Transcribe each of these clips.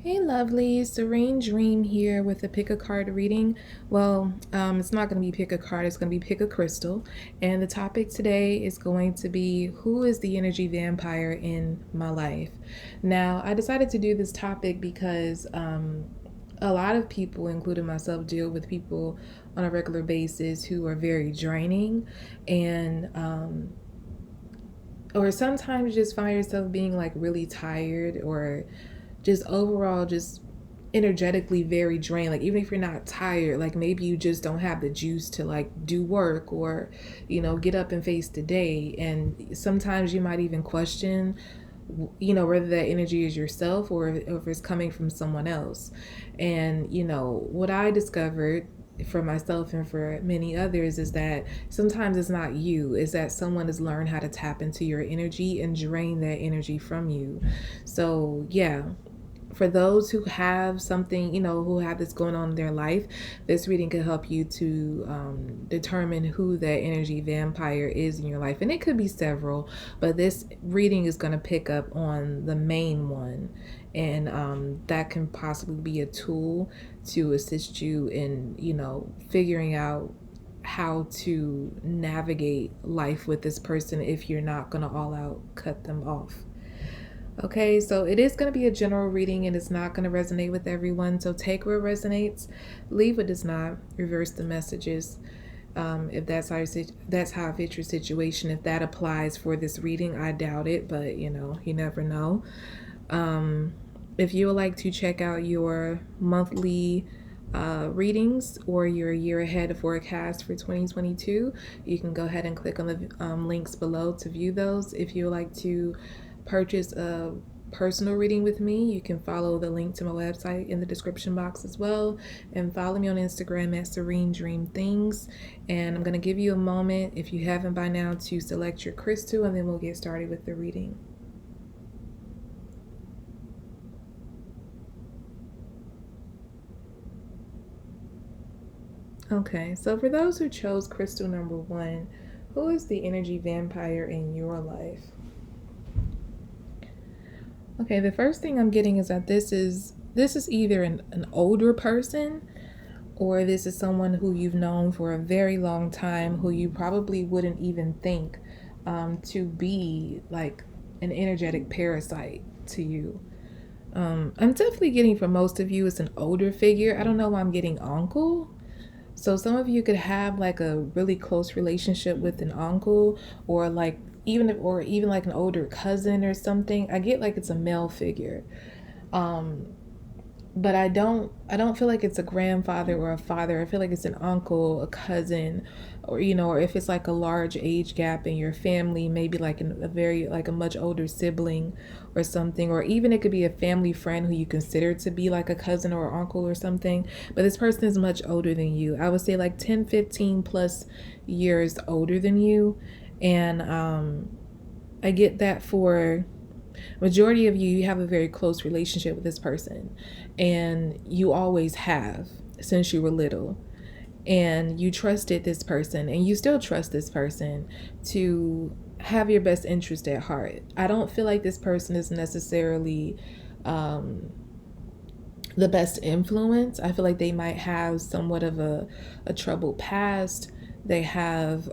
Hey lovely, Serene Dream here with a pick a card reading. It's not going to be pick a card, it's going to be pick a crystal. And the topic today is going to be who is the energy vampire in my life? Now, I decided to do this topic because a lot of people, including myself, deal with people on a regular basis who are very draining and or sometimes you just find yourself being like really tired or just overall just energetically very drained. Like even if you're not tired, like maybe you just don't have the juice to like do work or get up and face the day. And sometimes you might even question whether that energy is yourself or if it's coming from someone else. And what I discovered for myself and for many others is that sometimes it's not you, is that someone has learned how to tap into your energy and drain that energy from you. So yeah, for those who have something, who have this going on in their life, this reading could help you to determine who that energy vampire is in your life. And it could be several, but this reading is going to pick up on the main one. And that can possibly be a tool to assist you in, figuring out how to navigate life with this person if you're not going to all out cut them off. Okay, so it is going to be a general reading and it's not going to resonate with everyone. So take what resonates, leave what does not, reverse the messages. If that's how it fits your situation. If that applies for this reading, I doubt it, but you never know. If you would like to check out your monthly readings or your year ahead forecast for 2022, you can go ahead and click on the links below to view those. If you would like to purchase a personal reading with me, you can follow the link to my website in the description box as well, and follow me on Instagram at Serene Dream Things. And I'm going to give you a moment, if you haven't by now, to select your crystal, and then we'll get started with the reading. Okay, so for those who chose crystal number 1, who is the energy vampire in your life? Okay, the first thing I'm getting is that this is either an older person, or this is someone who you've known for a very long time, who you probably wouldn't even think to be like an energetic parasite to you. I'm definitely getting for most of you it's an older figure. I don't know why I'm getting uncle. So some of you could have like a really close relationship with an uncle, or like even like an older cousin or something. I get like it's a male figure. Um, but I don't feel like it's a grandfather or a father. I feel like it's an uncle, a cousin, or or if it's like a large age gap in your family, maybe like a very like a much older sibling or something, or even it could be a family friend who you consider to be like a cousin or uncle or something, but this person is much older than you. I would say like 10, 15 plus years older than you. And I get that for majority of you, you have a very close relationship with this person, and you always have since you were little, and you trusted this person and you still trust this person to have your best interest at heart. I don't feel like this person is necessarily the best influence. I feel like they might have somewhat of a troubled past. They have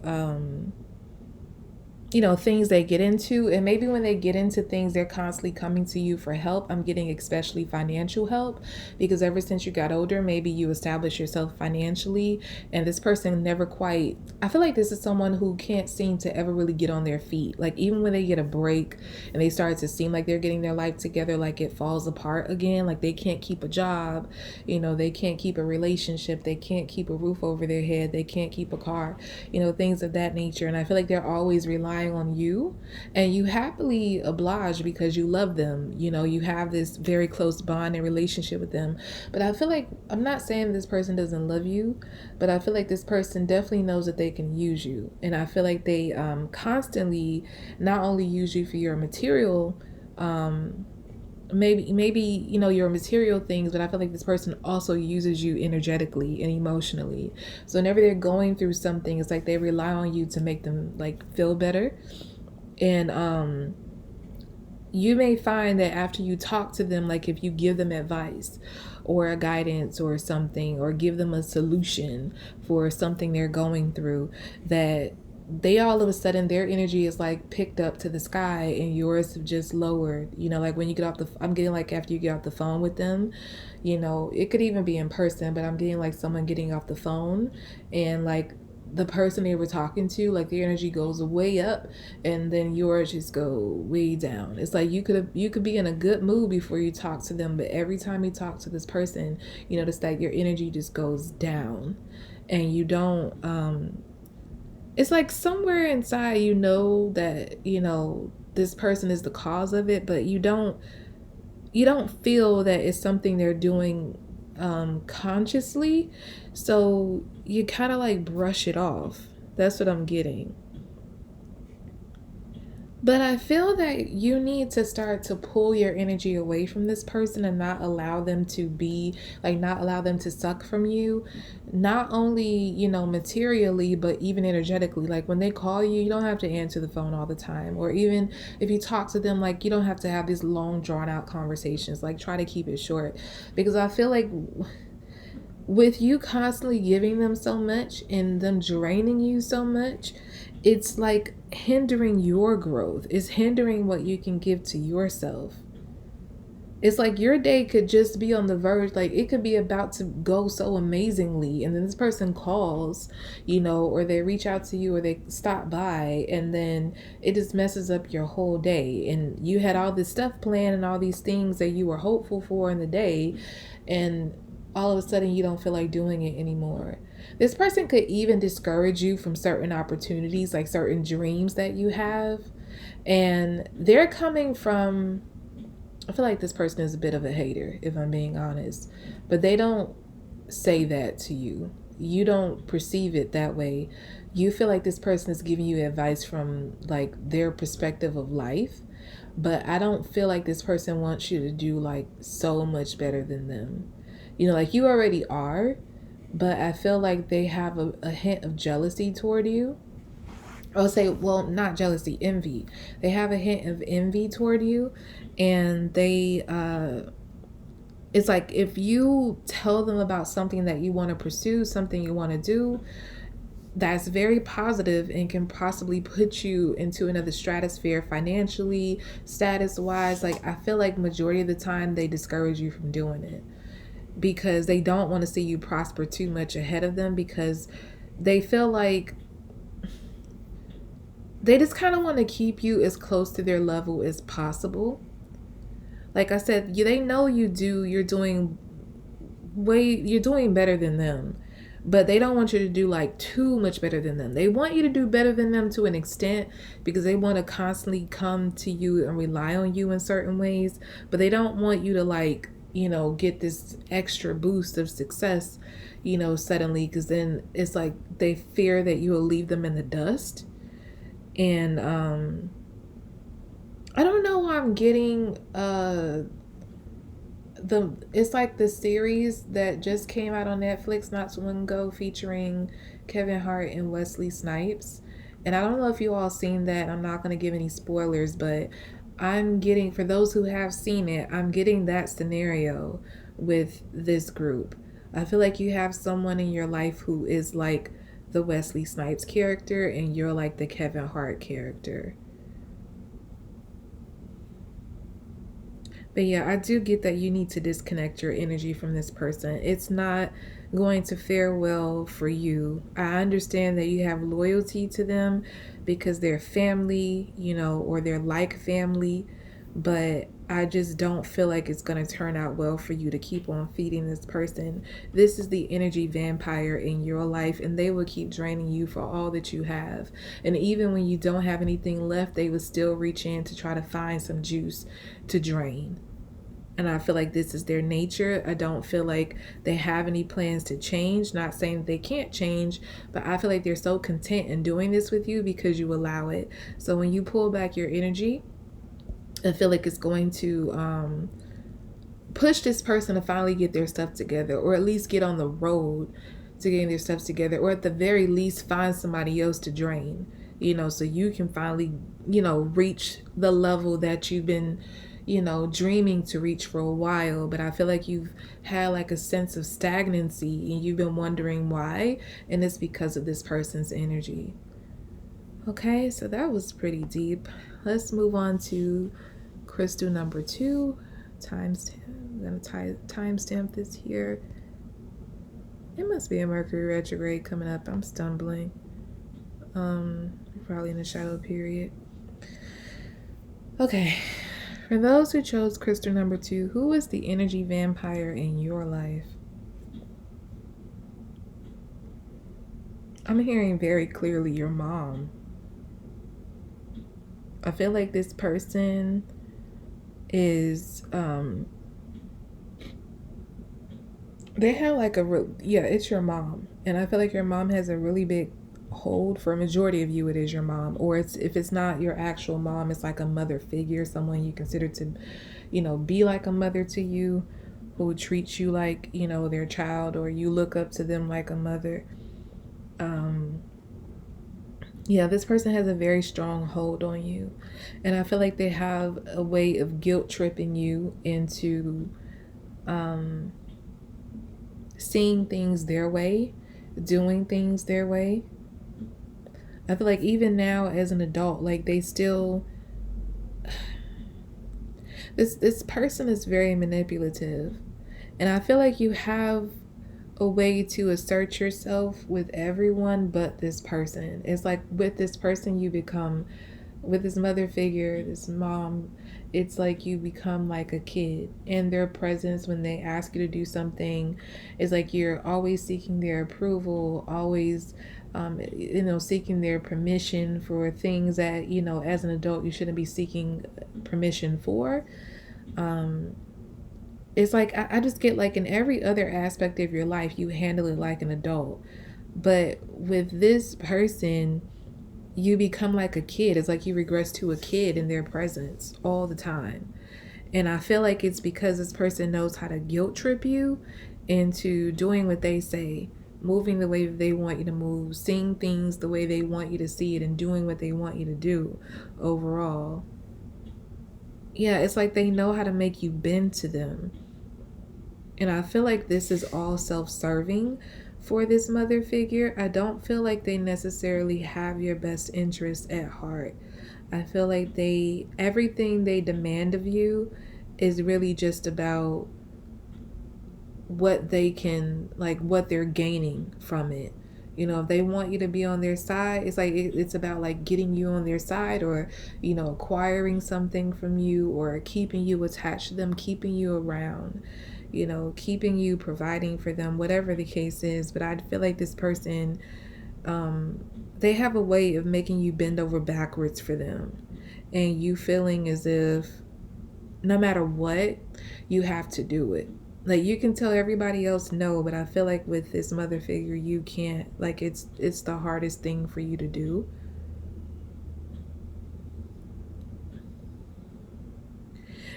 things they get into, and maybe when they get into things, they're constantly coming to you for help. I'm getting especially financial help, because ever since you got older, maybe you established yourself financially, and this person never quite, I feel like this is someone who can't seem to ever really get on their feet. Like even when they get a break and they start to seem like they're getting their life together, like it falls apart again. Like they can't keep a job, they can't keep a relationship, they can't keep a roof over their head, they can't keep a car, things of that nature. And I feel like they're always relying on you, and you happily oblige because you love them. You have this very close bond and relationship with them. But I feel like, I'm not saying this person doesn't love you, but I feel like this person definitely knows that they can use you. And I feel like they constantly not only use you for your material maybe your material things, but I feel like this person also uses you energetically and emotionally. So whenever they're going through something, it's like they rely on you to make them like feel better. And you may find that after you talk to them, like if you give them advice or a guidance or something, or give them a solution for something they're going through, that they all of a sudden their energy is like picked up to the sky and yours have just lowered. Like when you get off the, I'm getting like after you get off the phone with them, it could even be in person, but I'm getting like someone getting off the phone and like the person they were talking to, like their energy goes way up and then yours just go way down. It's like you could be in a good mood before you talk to them, but every time you talk to this person, it's like your energy just goes down and you don't it's like somewhere inside that this person is the cause of it, but you don't feel that it's something they're doing consciously, so you kind of like brush it off. That's what I'm getting. But I feel that you need to start to pull your energy away from this person and not allow them to be like, not allow them to suck from you, not only, materially, but even energetically. Like when they call you, you don't have to answer the phone all the time. Or even if you talk to them, like you don't have to have these long drawn out conversations. Like try to keep it short, because I feel like with you constantly giving them so much and them draining you so much, it's like hindering your growth. It's hindering what you can give to yourself. It's like your day could just be on the verge, like it could be about to go so amazingly, and then this person calls, or they reach out to you or they stop by, and then it just messes up your whole day. And you had all this stuff planned and all these things that you were hopeful for in the day, and all of a sudden you don't feel like doing it anymore. This person could even discourage you from certain opportunities, like certain dreams that you have. And they're coming from, I feel like this person is a bit of a hater, if I'm being honest. But they don't say that to you. You don't perceive it that way. You feel like this person is giving you advice from like their perspective of life. But I don't feel like this person wants you to do like so much better than them. Like you already are, but I feel like they have a hint of jealousy toward you. I'll say, well, not jealousy, envy. They have a hint of envy toward you, and it's like if you tell them about something that you want to pursue, something you want to do, that's very positive and can possibly put you into another stratosphere financially, status wise. Like I feel like majority of the time they discourage you from doing it, because they don't want to see you prosper too much ahead of them, because they feel like they just kind of want to keep you as close to their level as possible. Like I said, they know you're doing better than them, but they don't want you to do like too much better than them. They want you to do better than them to an extent, because they want to constantly come to you and rely on you in certain ways, but they don't want you to like, get this extra boost of success, suddenly, because then it's like they fear that you will leave them in the dust. And I don't know why I'm getting it's like the series that just came out on Netflix not so long ago, featuring Kevin Hart and Wesley Snipes. And I don't know if you all seen that. I'm not going to give any spoilers, but I'm getting, for those who have seen it, I'm getting that scenario with this group. I feel like you have someone in your life who is like the Wesley Snipes character, and you're like the Kevin Hart character. But yeah, I do get that you need to disconnect your energy from this person. It's not going to fare well for you. I understand that you have loyalty to them because they're family, or they're like family, but I just don't feel like it's going to turn out well for you to keep on feeding this person. This is the energy vampire in your life, and they will keep draining you for all that you have. And even when you don't have anything left, they will still reach in to try to find some juice to drain. And I feel like this is their nature. I don't feel like they have any plans to change. Not saying that they can't change, but I feel like they're so content in doing this with you because you allow it. So when you pull back your energy, I feel like it's going to push this person to finally get their stuff together, or at least get on the road to getting their stuff together, or at the very least find somebody else to drain. so you can finally, reach the level that you've been, dreaming to reach for a while. But I feel like you've had like a sense of stagnancy and you've been wondering why. And it's because of this person's energy. Okay, so that was pretty deep. Let's move on to crystal number 2. Timestamp. I'm going to timestamp this here. It must be a Mercury retrograde coming up. I'm stumbling. Probably in the shadow period. Okay. For those who chose crystal number 2, who is the energy vampire in your life? I'm hearing very clearly your mom. I feel like this person is they have like it's your mom, and I feel like your mom has a really big hold. For a majority of you, it is your mom, or if it's not your actual mom, it's like a mother figure, someone you consider to be like a mother to you, who treats you like their child, or you look up to them like a mother. This person has a very strong hold on you, and I feel like they have a way of guilt tripping you into seeing things their way, doing things their way. I feel like even now as an adult, like they still, this person is very manipulative, and I feel like you have a way to assert yourself with everyone but this person. It's like with this person you become, with this mother figure, this mom, it's like you become like a kid in their presence. When they ask you to do something, it's like you're always seeking their approval, always seeking their permission for things that as an adult you shouldn't be seeking permission for. It's like I just get like in every other aspect of your life you handle it like an adult, but with this person you become like a kid. It's like you regress to a kid in their presence all the time. And I feel like it's because this person knows how to guilt trip you into doing what they say, moving the way they want you to move, seeing things the way they want you to see it, and doing what they want you to do overall. It's like they know how to make you bend to them. And I feel like this is all self-serving for this mother figure. I don't feel like they necessarily have your best interest at heart. I feel like everything they demand of you is really just about what they can, like what they're gaining from it. If they want you to be on their side, it's like it's about like getting you on their side, or acquiring something from you, or keeping you attached to them, keeping you around, keeping you, providing for them, whatever the case is. But I feel like this person, they have a way of making you bend over backwards for them, and you feeling as if no matter what, you have to do it. Like you can tell everybody else no, but I feel like with this mother figure, you can't. Like it's the hardest thing for you to do.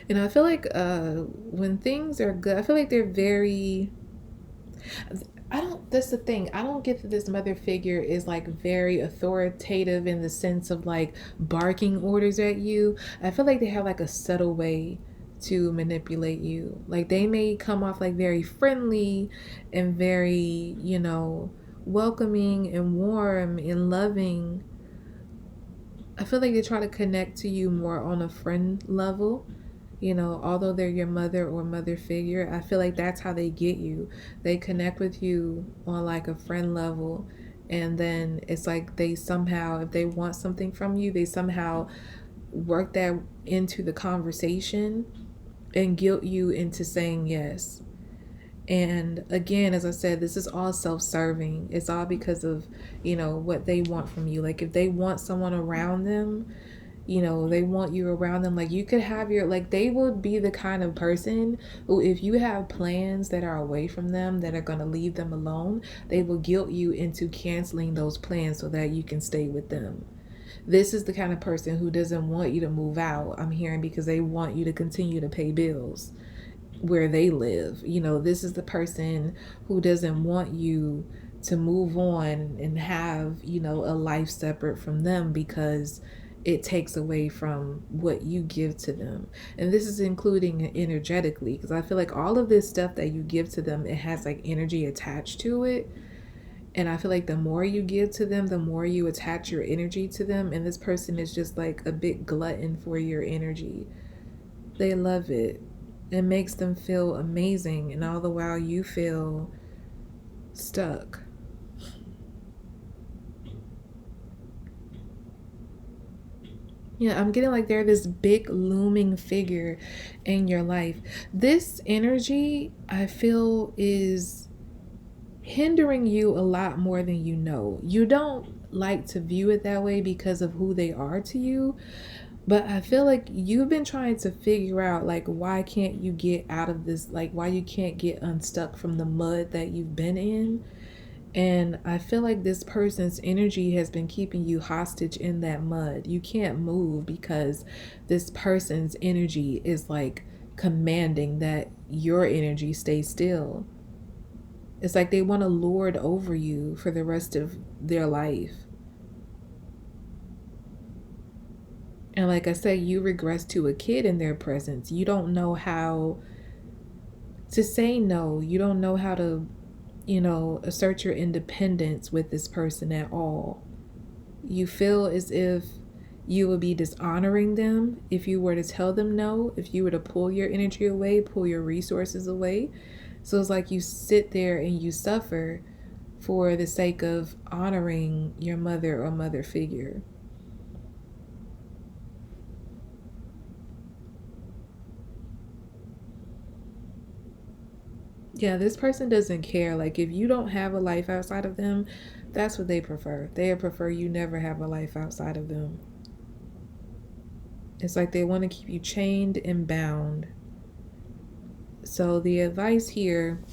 And I feel like when things are good, I feel like they're very, that's the thing. I don't get that this mother figure is like very authoritative in the sense of like barking orders at you. I feel like they have like a subtle way to manipulate you. Like they may come off like very friendly and very, welcoming and warm and loving. I feel like they try to connect to you more on a friend level. Although they're your mother or mother figure, I feel like that's how they get you. They connect with you on like a friend level, and then it's like they somehow, if they want something from you, they somehow work that into the conversation and guilt you into saying yes. And again, as I said, this is all self-serving. It's all because of, what they want from you. Like if they want someone around them, they want you around them. Like you could have they would be the kind of person who, if you have plans that are away from them, that are going to leave them alone, they will guilt you into canceling those plans so that you can stay with them. This is the kind of person who doesn't want you to move out, I'm hearing, because they want you to continue to pay bills where they live. This is the person who doesn't want you to move on and have, a life separate from them, because it takes away from what you give to them. And this is including energetically, because I feel like all of this stuff that you give to them, it has like energy attached to it. And I feel like the more you give to them, the more you attach your energy to them. And this person is just like a big glutton for your energy. They love it. It makes them feel amazing. And all the while you feel stuck. Yeah, I'm getting like they're this big looming figure in your life. This energy, I feel, is hindering you a lot more than you know. You don't like to view it that way because of who they are to you, but I feel like you've been trying to figure out like why can't you get out of this, like why you can't get unstuck from the mud that you've been in. And I feel like this person's energy has been keeping you hostage in that mud. You can't move because this person's energy is like commanding that your energy stay still. It's like they want to lord over you for the rest of their life. And like I said, you regress to a kid in their presence. You don't know how to say no. You don't know how to, assert your independence with this person at all. You feel as if you would be dishonoring them if you were to tell them no, if you were to pull your energy away, pull your resources away. So it's like you sit there and you suffer for the sake of honoring your mother or mother figure. Yeah, this person doesn't care. Like, if you don't have a life outside of them, that's what they prefer. They prefer you never have a life outside of them. It's like they want to keep you chained and bound. So, the advice here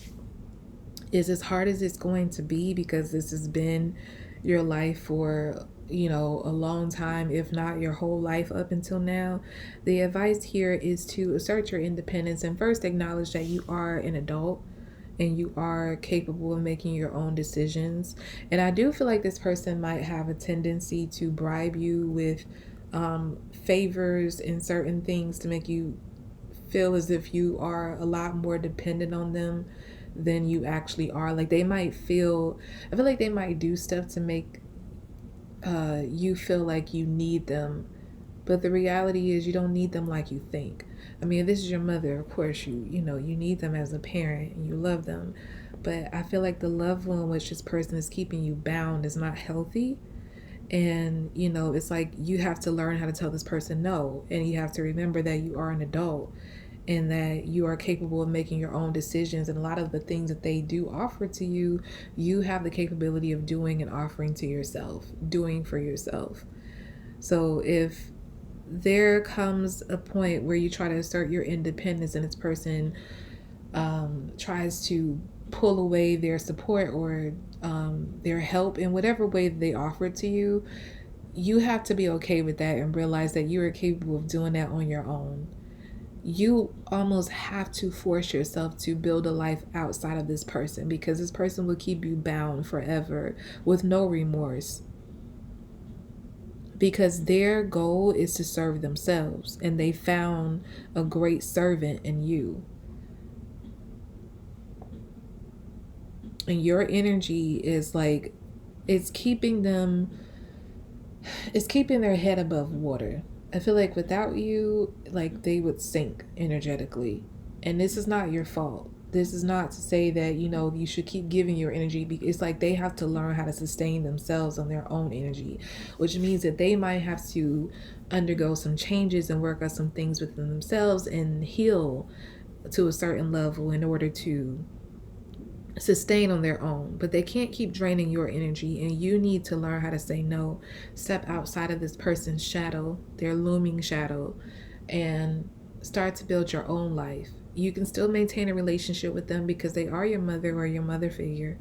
is, as hard as it's going to be, because this has been your life for, a long time, if not your whole life up until now, the advice here is to assert your independence and first acknowledge that you are an adult and you are capable of making your own decisions. And I do feel like this person might have a tendency to bribe you with favors and certain things to make you feel as if you are a lot more dependent on them than you actually are. Like I feel like they might do stuff to make you feel like you need them. But the reality is you don't need them like you think. I mean, if this is your mother, of course you need them as a parent and you love them. But I feel like the level in which this person is keeping you bound is not healthy. And it's like you have to learn how to tell this person no, and you have to remember that you are an adult and that you are capable of making your own decisions. And a lot of the things that they do offer to you, you have the capability of doing and offering to yourself, doing for yourself. So if there comes a point where you try to assert your independence and this person tries to pull away their support or their help in whatever way they offer it to you, you have to be okay with that and realize that you are capable of doing that on your own. You almost have to force yourself to build a life outside of this person, because this person will keep you bound forever with no remorse, because their goal is to serve themselves and they found a great servant in you. And your energy is like, it's keeping their head above water. I feel like without you, like they would sink energetically. And this is not your fault. This is not to say that, you should keep giving your energy. It's like they have to learn how to sustain themselves on their own energy, which means that they might have to undergo some changes and work on some things within themselves and heal to a certain level in order to sustain on their own. But they can't keep draining your energy, and you need to learn how to say no. Step outside of this person's shadow, their looming shadow, and start to build your own life. You can still maintain a relationship with them because they are your mother or your mother figure,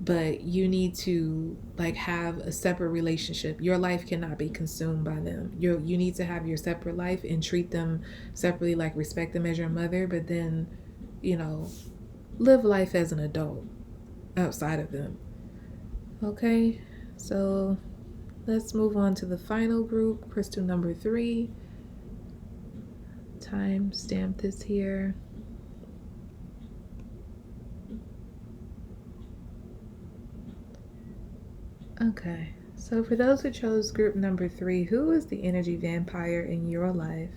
but you need to like have a separate relationship. Your life cannot be consumed by them. You need to have your separate life and treat them separately, like respect them as your mother, but then live life as an adult outside of them. Okay, so let's move on to the final group, crystal number 3. Time stamp this here. Okay, so for those who chose group number 3, who is the energy vampire in your life?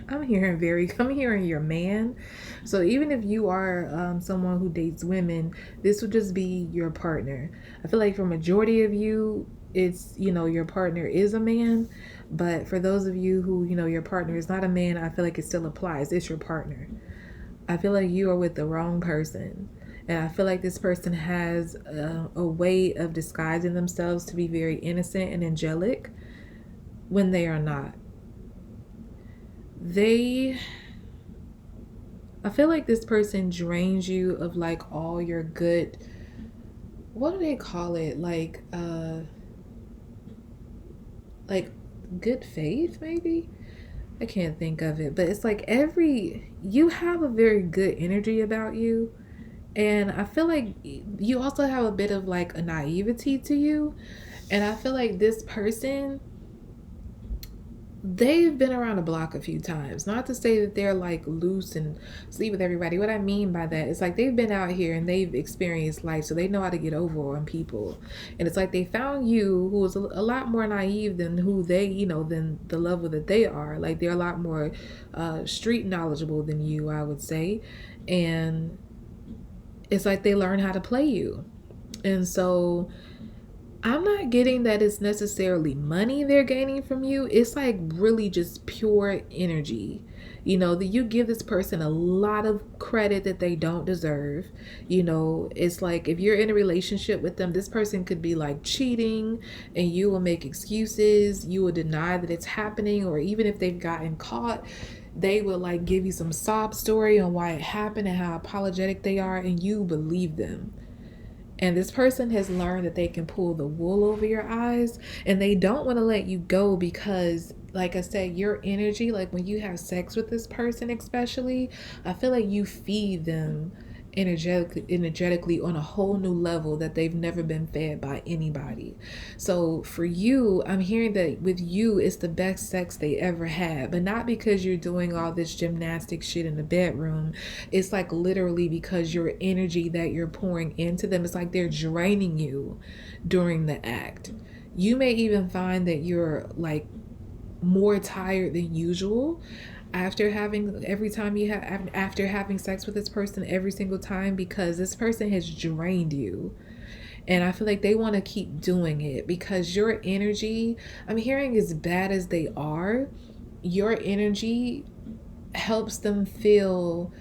I'm hearing your man. So even if you are someone who dates women, this would just be your partner. I feel like for majority of you, it's, your partner is a man. But for those of you who, your partner is not a man, I feel like it still applies. It's your partner. I feel like you are with the wrong person. And I feel like this person has a way of disguising themselves to be very innocent and angelic when they are not. I feel like this person drains you of like all your good, what do they call it? Like good faith, maybe? I can't think of it, but it's like you have a very good energy about you. And I feel like you also have a bit of like a naivety to you. And I feel like this person, they've been around the block a few times. Not to say that they're like loose and sleep with everybody. What I mean by that is like they've been out here and they've experienced life, so they know how to get over on people. And it's like they found you, who was a lot more naive than who they, than the level that they are. Like they're a lot more street knowledgeable than you, I would say. And it's like they learn how to play you. And so I'm not getting that it's necessarily money they're gaining from you. It's like really just pure energy. That you give this person a lot of credit that they don't deserve. It's like if you're in a relationship with them, this person could be like cheating and you will make excuses. You will deny that it's happening, or even if they've gotten caught, they will like give you some sob story on why it happened and how apologetic they are, and you believe them. And this person has learned that they can pull the wool over your eyes, and they don't want to let you go because, like I said, your energy, like when you have sex with this person, especially, I feel like you feed them energetically on a whole new level that they've never been fed by anybody. So for you, I'm hearing that with you it's the best sex they ever had, but not because you're doing all this gymnastic shit in the bedroom. It's like literally because your energy that you're pouring into them, it's like they're draining you during the act. You may even find that you're like more tired than usual after having sex with this person every single time, because this person has drained you. And I feel like they want to keep doing it because your energy, I'm hearing, as bad as they are, your energy helps them feel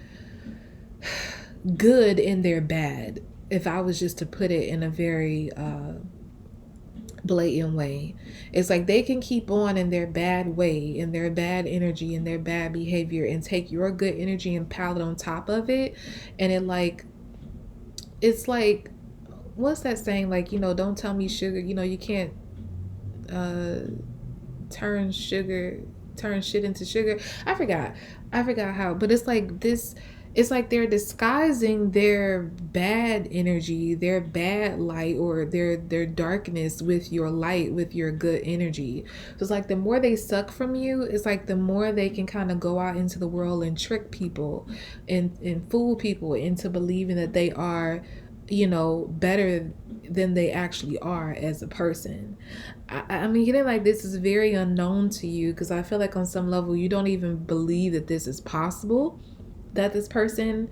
good in their bad. If I was just to put it in a very blatant way, it's like they can keep on in their bad way, in their bad energy, in their bad behavior, and take your good energy and pile it on top of it. And it's like, what's that saying? Like, don't tell me sugar, you can't uh turn shit into sugar. I forgot how, but it's like this. It's like they're disguising their bad energy, their bad light, or their darkness with your light, with your good energy. So it's like the more they suck from you, it's like the more they can kind of go out into the world and trick people and fool people into believing that they are, better than they actually are as a person. I'm getting like this is very unknown to you, because I feel like on some level you don't even believe that this is possible, that this person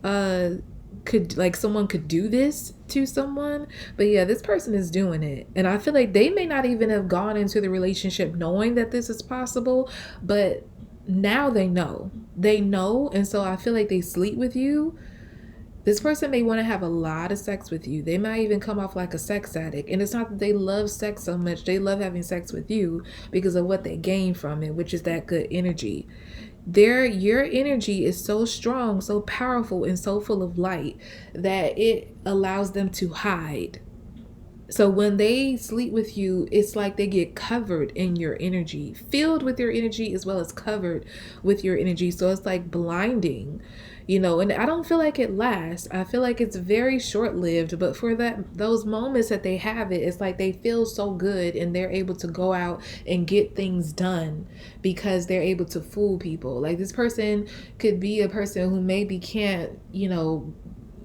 could, like, someone could do this to someone. But yeah, this person is doing it, and I feel like they may not even have gone into the relationship knowing that this is possible, but now they know. And so I feel like they sleep with you. This person may want to have a lot of sex with you. They might even come off like a sex addict. And it's not that they love sex so much. They love having sex with you because of what they gain from it, which is that good energy. Your energy is so strong, so powerful, and so full of light that it allows them to hide. So when they sleep with you, it's like they get covered in your energy, filled with your energy as well as covered with your energy. So it's like blinding, and I don't feel like it lasts. I feel like it's very short-lived, but for those moments that they have it, it's like they feel so good and they're able to go out and get things done because they're able to fool people. Like this person could be a person who maybe can't,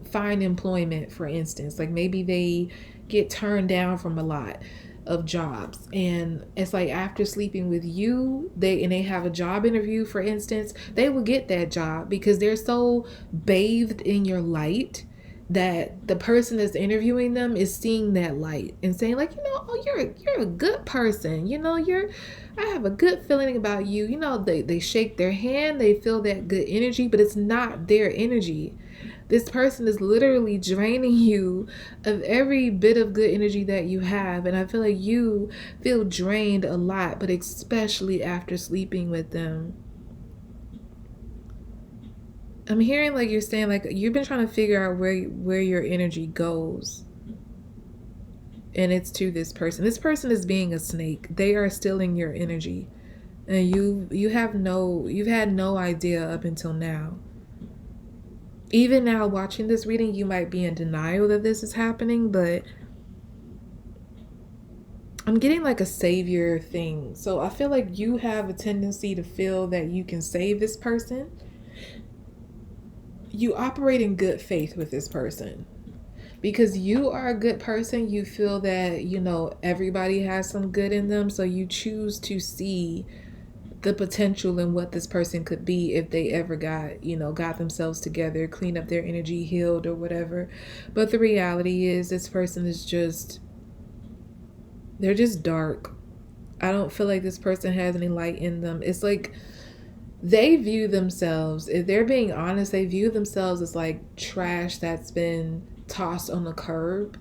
find employment, for instance. Like maybe they get turned down from a lot of jobs, and it's like after sleeping with you, they have a job interview, for instance, they will get that job because they're so bathed in your light that the person that's interviewing them is seeing that light and saying like, oh, you're a good person, I have a good feeling about you. They shake their hand, they feel that good energy, but it's not their energy. This person is literally draining you of every bit of good energy that you have. And I feel like you feel drained a lot, but especially after sleeping with them. I'm hearing like you're saying like you've been trying to figure out where your energy goes. And it's to this person. This person is being a snake. They are stealing your energy. And you've had no idea up until now. Even now watching this reading, you might be in denial that this is happening, but I'm getting like a savior thing. So I feel like you have a tendency to feel that you can save this person. You operate in good faith with this person. Because you are a good person, you feel that, everybody has some good in them. So you choose to see the potential in what this person could be if they ever got themselves together, clean up their energy, healed or whatever. But the reality is this person is they're just dark. I don't feel like this person has any light in them. It's like they view themselves, if they're being honest, they view themselves as like trash that's been tossed on the curb,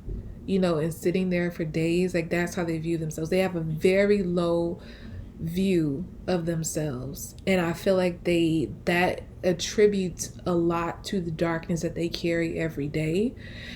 and sitting there for days. Like that's how they view themselves. They have a very low view of themselves, and I feel like that attributes a lot to the darkness that they carry every day.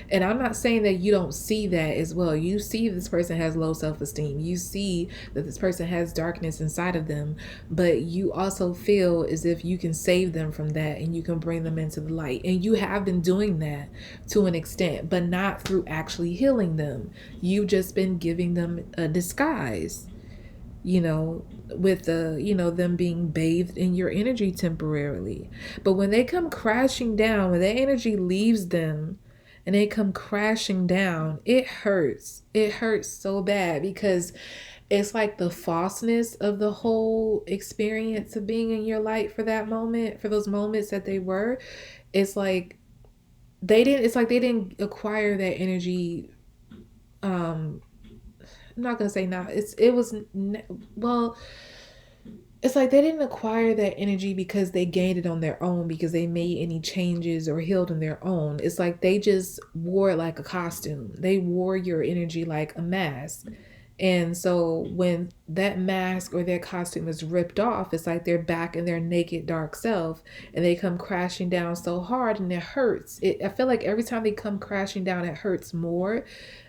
And I'm not saying that you don't see that as well. You see this person has low self-esteem, you see that this person has darkness inside of them, but you also feel as if you can save them from that and you can bring them into the light, and you have been doing that to an extent, but not through actually healing them. You've just been giving them a disguise, with them being bathed in your energy temporarily. But when they come crashing down, when that energy leaves them and they come crashing down, it hurts. It hurts so bad because it's like the falseness of the whole experience of being in your light for that moment, for those moments that they were. It's like they didn't acquire that energy. I'm not gonna say not. Well, it's like they didn't acquire that energy because they gained it on their own, because they made any changes or healed on their own. It's like they just wore it like a costume. They wore your energy like a mask. And so when that mask or their costume is ripped off, it's like they're back in their naked, dark self, and they come crashing down so hard and it hurts. I feel like every time they come crashing down, it hurts more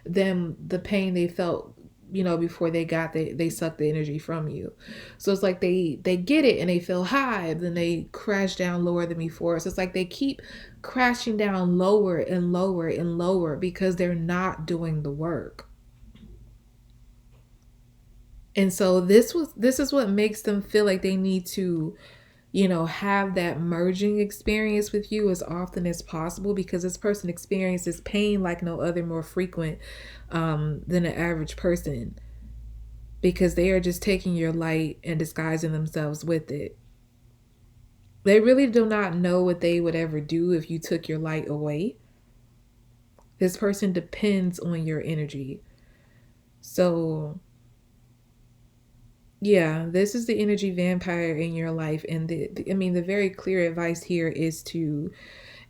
than the pain they felt, before they suck the energy from you. So it's like they get it and they feel high, then they crash down lower than before. So it's like they keep crashing down lower and lower and lower because they're not doing the work. And so this is what makes them feel like they need to, have that merging experience with you as often as possible, because this person experiences pain like no other, more frequent than an average person, because they are just taking your light and disguising themselves with it. They really do not know what they would ever do if you took your light away. This person depends on your energy. So yeah, this is the energy vampire in your life. And the very clear advice here is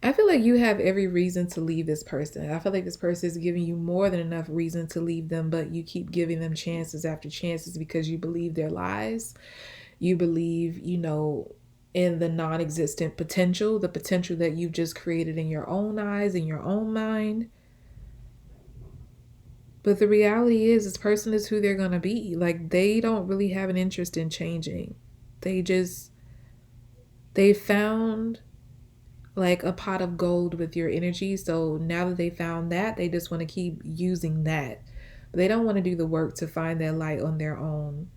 I feel like you have every reason to leave this person. I feel like this person is giving you more than enough reason to leave them, but you keep giving them chances after chances because you believe their lies. You believe, in the non-existent potential, the potential that you've just created in your own eyes, in your own mind. But the reality is, this person is who they're going to be. Like, they don't really have an interest in changing. They just, they found like a pot of gold with your energy. So now that they found that, they just want to keep using that. But they don't want to do the work to find their light on their own.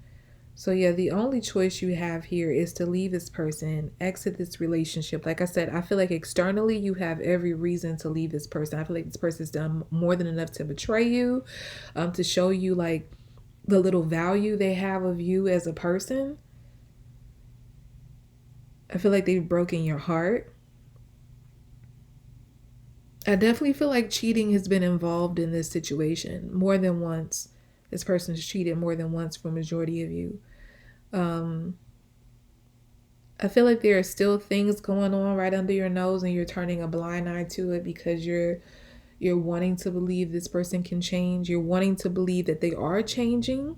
So yeah, the only choice you have here is to leave this person, exit this relationship. Like I said, I feel like externally you have every reason to leave this person. I feel like this person's done more than enough to betray you, to show you like the little value they have of you as a person. I feel like they've broken your heart. I definitely feel like cheating has been involved in this situation more than once. This person's cheated more than once for majority of you. Um, I feel like there are still things going on right under your nose and you're turning a blind eye to it because you're wanting to believe this person can change. You're wanting to believe that they are changing.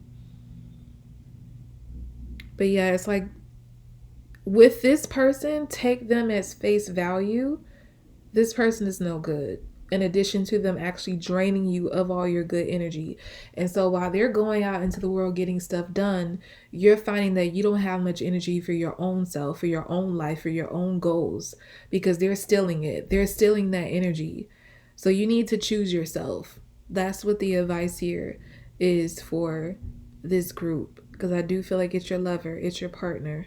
But yeah, it's like with this person, take them as face value. This person is no good. In addition to them actually draining you of all your good energy. And so while they're going out into the world getting stuff done, you're finding that you don't have much energy for your own self, for your own life, for your own goals, because they're stealing it. They're stealing that energy. So you need to choose yourself. That's what the advice here is for this group, because I do feel like it's your lover, it's your partner.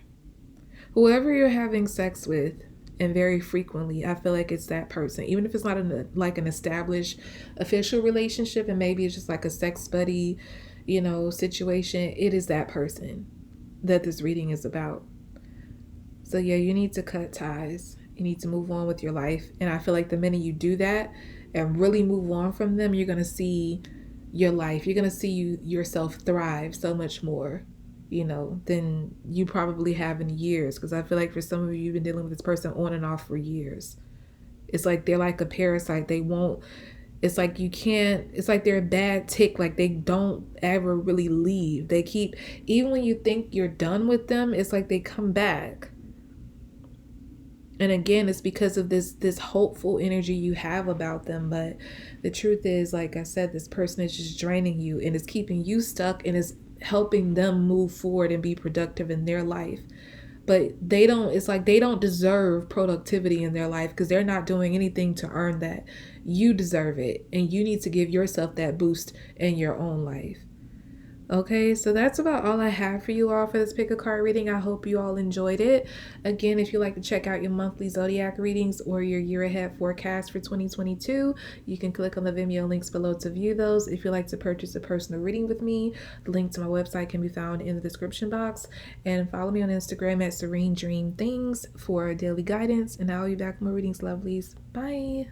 Whoever you're having sex with, and very frequently, I feel like it's that person. Even if it's not like an established official relationship and maybe it's just like a sex buddy, situation, it is that person that this reading is about. So yeah, you need to cut ties. You need to move on with your life. And I feel like the minute you do that and really move on from them, you're going to see your life. You're going to see yourself thrive so much more, than you probably have in years. Because I feel like for some of you, you've been dealing with this person on and off for years. It's like they're like a parasite. They won't, it's like you can't, it's like they're a bad tick. Like they don't ever really leave. They keep, even when you think you're done with them, it's like they come back. And again, it's because of this hopeful energy you have about them. But the truth is, like I said, this person is just draining you and is keeping you stuck and is helping them move forward and be productive in their life. But it's like they don't deserve productivity in their life because they're not doing anything to earn that. You deserve it, and you need to give yourself that boost in your own life. Okay, so that's about all I have for you all for this pick a card reading. I hope you all enjoyed it. Again, if you'd like to check out your monthly Zodiac readings or your year ahead forecast for 2022, you can click on the Vimeo links below to view those. If you'd like to purchase a personal reading with me, the link to my website can be found in the description box. And follow me on Instagram at Serene Dream Things for daily guidance. And I'll be back with more readings, lovelies. Bye.